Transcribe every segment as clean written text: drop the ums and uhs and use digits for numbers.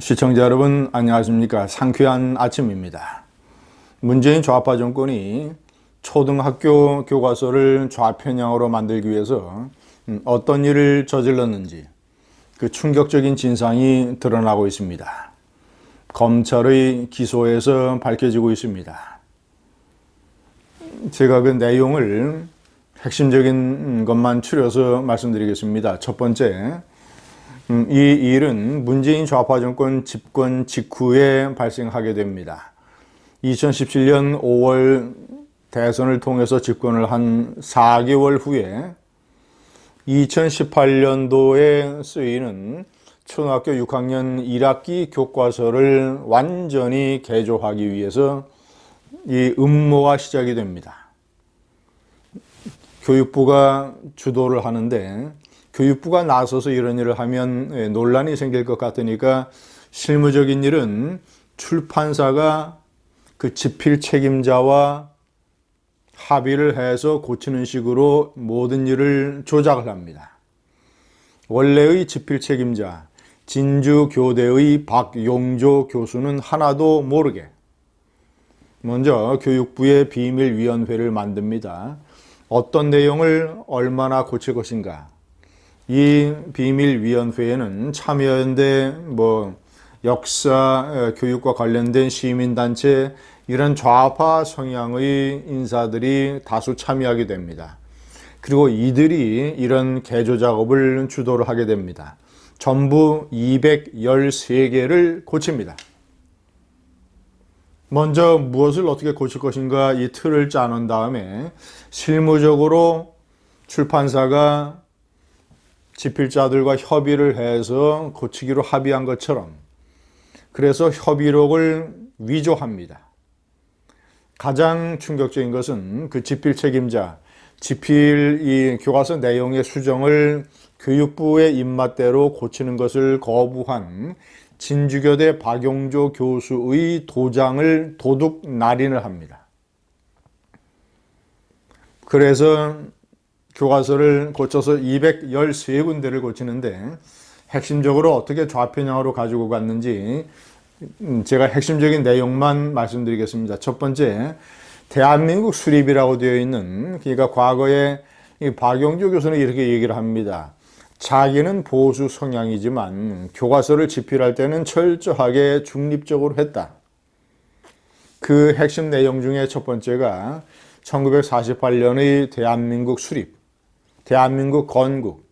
시청자 여러분 안녕하십니까. 상쾌한 아침입니다. 문재인 좌파 정권이 초등학교 교과서를 좌편향으로 만들기 위해서 어떤 일을 저질렀는지 그 충격적인 진상이 드러나고 있습니다. 검찰의 기소에서 밝혀지고 있습니다. 제가 그 내용을 핵심적인 것만 추려서 말씀드리겠습니다. 첫 번째, 이 일은 문재인 좌파 정권 집권 직후에 발생하게 됩니다. 2017년 5월 대선을 통해서 집권을 한 4개월 후에 2018년도에 쓰이는 초등학교 6학년 1학기 교과서를 완전히 개조하기 위해서 이 음모가 시작이 됩니다. 교육부가 주도를 하는데 교육부가 나서서 이런 일을 하면 논란이 생길 것 같으니까 실무적인 일은 출판사가 그 집필 책임자와 합의를 해서 고치는 식으로 모든 일을 조작을 합니다. 원래의 집필 책임자 진주교대의 박용조 교수는 하나도 모르게 먼저 교육부의 비밀위원회를 만듭니다. 어떤 내용을 얼마나 고칠 것인가. 이 비밀위원회에는 참여연대, 역사, 교육과 관련된 시민단체 이런 좌파 성향의 인사들이 다수 참여하게 됩니다. 그리고 이들이 이런 개조 작업을 주도를 하게 됩니다. 전부 213개를 고칩니다. 먼저 무엇을 어떻게 고칠 것인가 이 틀을 짜놓은 다음에 실무적으로 출판사가 집필자들과 협의를 해서 고치기로 합의한 것처럼 그래서 협의록을 위조합니다. 가장 충격적인 것은 그 집필 책임자, 집필 이 교과서 내용의 수정을 교육부의 입맛대로 고치는 것을 거부한 진주교대 박용조 교수의 도장을 도둑 날인을 합니다. 그래서 교과서를 고쳐서 213군데를 고치는데 핵심적으로 어떻게 좌편향으로 가지고 갔는지 제가 핵심적인 내용만 말씀드리겠습니다. 첫 번째, 대한민국 수립이라고 되어 있는, 그러니까 과거에 박용조 교수는 이렇게 얘기를 합니다. 자기는 보수 성향이지만 교과서를 집필할 때는 철저하게 중립적으로 했다. 그 핵심 내용 중에 첫 번째가 1948년의 대한민국 수립, 대한민국 건국,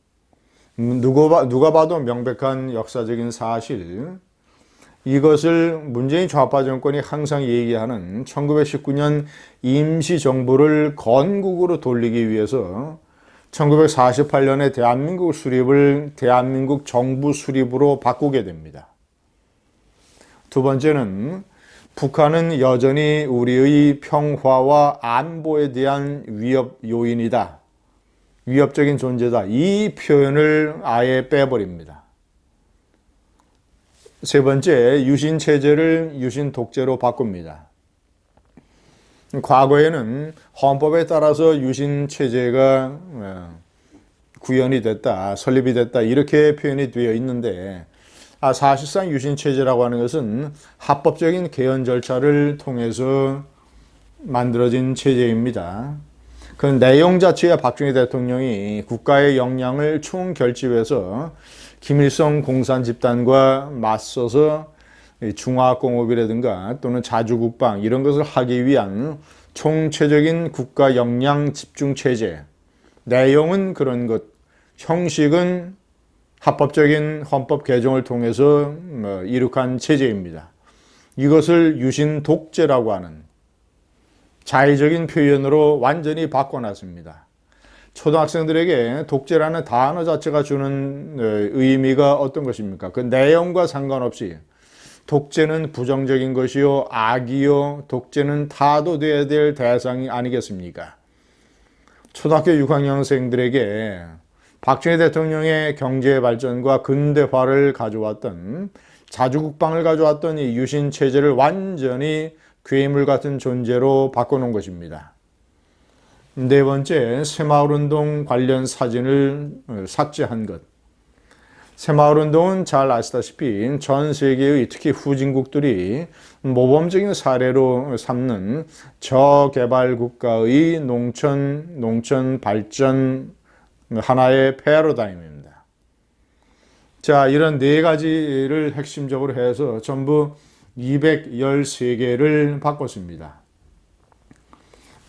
누가 봐도 명백한 역사적인 사실, 이것을 문재인 좌파 정권이 항상 얘기하는 1919년 임시정부를 건국으로 돌리기 위해서 1948년에 대한민국 수립을 대한민국 정부 수립으로 바꾸게 됩니다. 두 번째는 북한은 여전히 우리의 평화와 안보에 대한 위협 요인이다. 위협적인 존재다. 이 표현을 아예 빼버립니다. 세 번째, 유신 체제를 유신 독재로 바꿉니다. 과거에는 헌법에 따라서 유신 체제가 구현이 됐다, 설립이 됐다 이렇게 표현이 되어 있는데 사실상 유신 체제라고 하는 것은 합법적인 개헌 절차를 통해서 만들어진 체제입니다. 그 내용 자체에 박정희 대통령이 국가의 역량을 총결집해서 김일성 공산 집단과 맞서서 중화공업이라든가 또는 자주국방 이런 것을 하기 위한 총체적인 국가 역량 집중 체제, 내용은 그런 것, 형식은 합법적인 헌법 개정을 통해서 이룩한 체제입니다. 이것을 유신 독재라고 하는 자의적인 표현으로 완전히 바꿔놨습니다. 초등학생들에게 독재라는 단어 자체가 주는 의미가 어떤 것입니까? 그 내용과 상관없이 독재는 부정적인 것이요, 악이요, 독재는 타도되어야 될 대상이 아니겠습니까? 초등학교 6학년생들에게 박정희 대통령의 경제 발전과 근대화를 가져왔던, 자주국방을 가져왔던 이 유신 체제를 완전히 괴물 같은 존재로 바꿔놓은 것입니다. 네 번째, 새마을운동 관련 사진을 삭제한 것. 새마을운동은 잘 아시다시피 전 세계의 특히 후진국들이 모범적인 사례로 삼는 저개발 국가의 농촌 발전 하나의 패러다임입니다. 자, 이런 네 가지를 핵심적으로 해서 전부 213개를 바꿨습니다.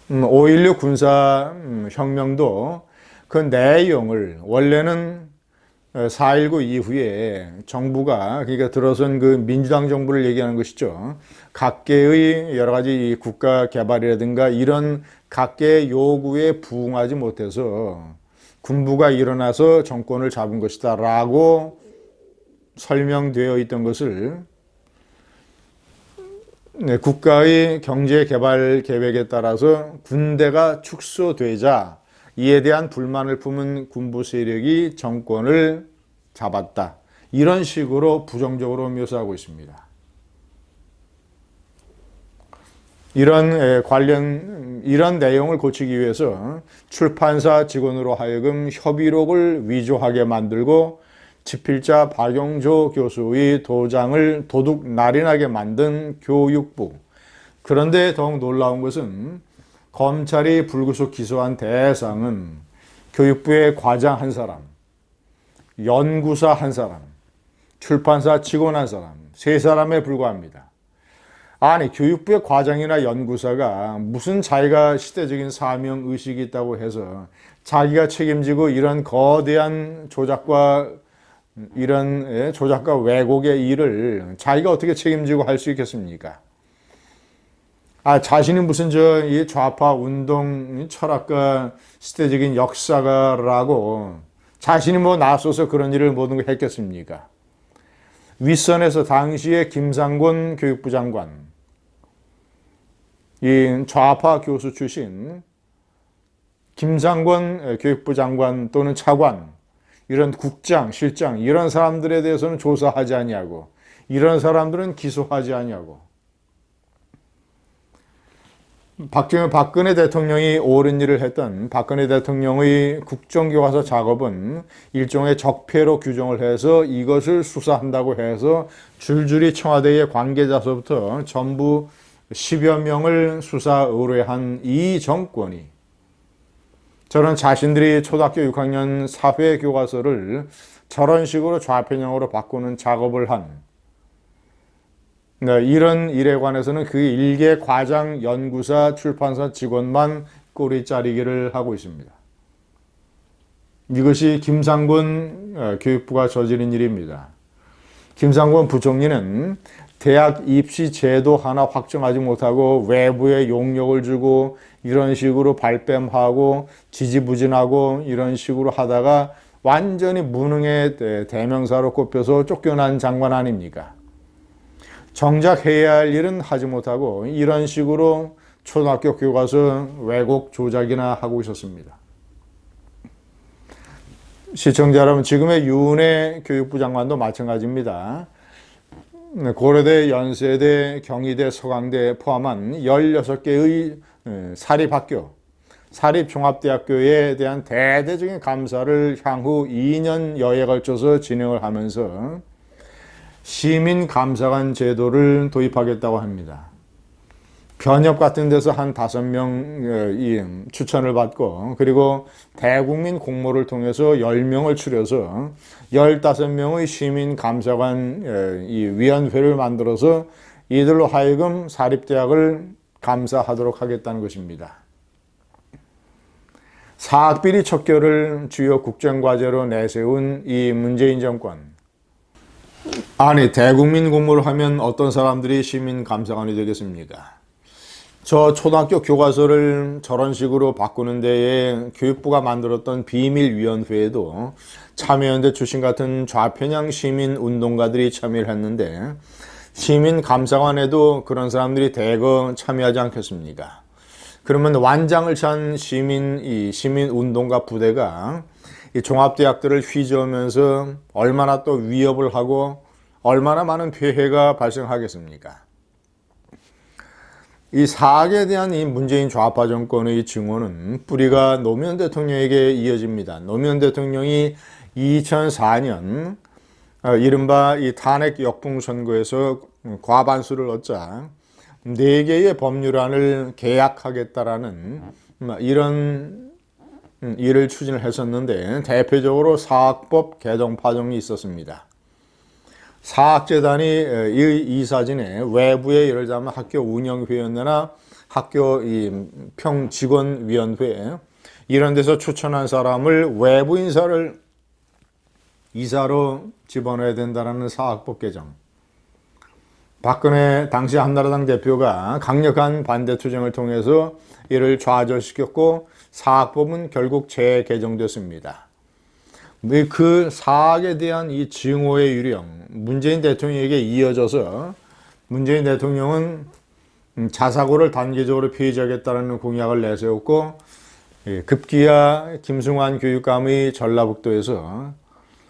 5.16 군사혁명도 그 내용을 원래는 4.19 이후에 정부가, 그러니까 들어선 그 민주당 정부를 얘기하는 것이죠. 각계의 여러 가지 국가 개발이라든가 이런 각계의 요구에 부응하지 못해서 군부가 일어나서 정권을 잡은 것이다 라고 설명되어 있던 것을 국가의 경제개발 계획에 따라서 군대가 축소되자 이에 대한 불만을 품은 군부 세력이 정권을 잡았다. 이런 식으로 부정적으로 묘사하고 있습니다. 이런 내용을 고치기 위해서 출판사 직원으로 하여금 협의록을 위조하게 만들고 집필자 박영조 교수의 도장을 도둑 날인하게 만든 교육부. 그런데 더욱 놀라운 것은 검찰이 불구속 기소한 대상은 교육부의 과장 한 사람, 연구사 한 사람, 출판사 직원 한 사람, 세 사람에 불과합니다. 아니, 교육부의 과장이나 연구사가 무슨 자기가 시대적인 사명 의식이 있다고 해서 자기가 책임지고 이런 거대한 조작과 왜곡의 일을 자기가 어떻게 책임지고 할 수 있겠습니까? 자신이 무슨 이 좌파 운동 철학가 시대적인 역사가라고 자신이 나서서 그런 일을 모든 걸 했겠습니까? 윗선에서 당시에 김상곤 교육부 장관, 이 좌파 교수 출신 김상곤 교육부 장관 또는 차관, 이런 국장, 실장 이런 사람들에 대해서는 조사하지 아니하고 이런 사람들은 기소하지 아니하고 박근혜 대통령이 옳은 일을 했던 박근혜 대통령의 국정교과서 작업은 일종의 적폐로 규정을 해서 이것을 수사한다고 해서 줄줄이 청와대의 관계자서부터 전부 10여 명을 수사 의뢰한 이 정권이 저런 자신들이 초등학교 6학년 사회교과서를 저런 식으로 좌편향으로 바꾸는 작업을 한 이런 일에 관해서는 그 일개 과장, 연구사, 출판사 직원만 꼬리 자르기를 하고 있습니다. 이것이 김상곤 교육부가 저지른 일입니다. 김상곤 부총리는 대학 입시 제도 하나 확정하지 못하고 외부에 용역을 주고 이런 식으로 발뺌하고 지지부진하고 이런 식으로 하다가 완전히 무능의 대명사로 꼽혀서 쫓겨난 장관 아닙니까? 정작 해야 할 일은 하지 못하고 이런 식으로 초등학교 교과서 왜곡 조작이나 하고 있었습니다. 시청자 여러분, 지금의 윤해 교육부 장관도 마찬가지입니다. 고려대, 연세대, 경희대, 서강대 포함한 16개의 사립학교, 사립종합대학교에 대한 대대적인 감사를 향후 2년여에 걸쳐서 진행을 하면서 시민감사관 제도를 도입하겠다고 합니다. 변협 같은 데서 한 5명 추천을 받고 그리고 대국민 공모를 통해서 10명을 추려서 15명의 시민감사관 위원회를 만들어서 이들로 하여금 사립대학을 감사하도록 하겠다는 것입니다. 사학비리 척결을 주요 국정과제로 내세운 이 문재인 정권. 아니, 대국민 공모를 하면 어떤 사람들이 시민감사관이 되겠습니까? 저 초등학교 교과서를 저런 식으로 바꾸는 데에 교육부가 만들었던 비밀위원회에도 참여연대 출신 같은 좌편향 시민운동가들이 참여를 했는데 시민감사관에도 그런 사람들이 대거 참여하지 않겠습니까? 그러면 완장을 찬 시민운동가 부대가 이 종합대학들을 휘저으면서 얼마나 또 위협을 하고 얼마나 많은 폐해가 발생하겠습니까? 이 사학에 대한 이 문재인 좌파 정권의 증오는 뿌리가 노무현 대통령에게 이어집니다. 노무현 대통령이 2004년 이른바 이 탄핵 역풍 선거에서 과반수를 얻자 4개의 법률안을 개약하겠다라는 이런 일을 추진을 했었는데, 대표적으로 사학법 개정 파동이 있었습니다. 사학재단이 이 사진에 외부의 예를 들자면 학교 운영위원회나 학교 평직원위원회 이런 데서 추천한 사람을 외부 인사를 이사로 집어넣어야 된다는 사학법 개정. 박근혜 당시 한나라당 대표가 강력한 반대 투쟁을 통해서 이를 좌절시켰고 사학법은 결국 재개정됐습니다. 그 사학에 대한 이 증오의 유령, 문재인 대통령에게 이어져서 문재인 대통령은 자사고를 단계적으로 폐지하겠다는 공약을 내세웠고, 급기야 김승환 교육감의 전라북도에서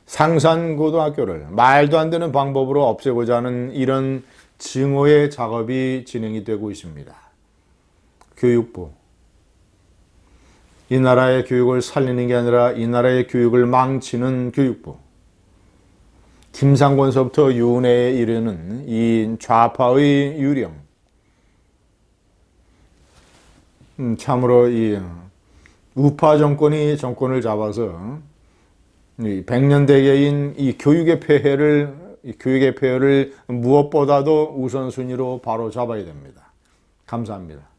상산고등학교를 말도 안 되는 방법으로 없애고자 하는 이런 증오의 작업이 진행이 되고 있습니다. 교육부. 이 나라의 교육을 살리는 게 아니라 이 나라의 교육을 망치는 교육부. 김상권서부터 윤회에 이르는 이 좌파의 유령. 참으로 이 우파 정권이 정권을 잡아서 100년대계인 이 교육의 폐해를 무엇보다도 우선순위로 바로 잡아야 됩니다. 감사합니다.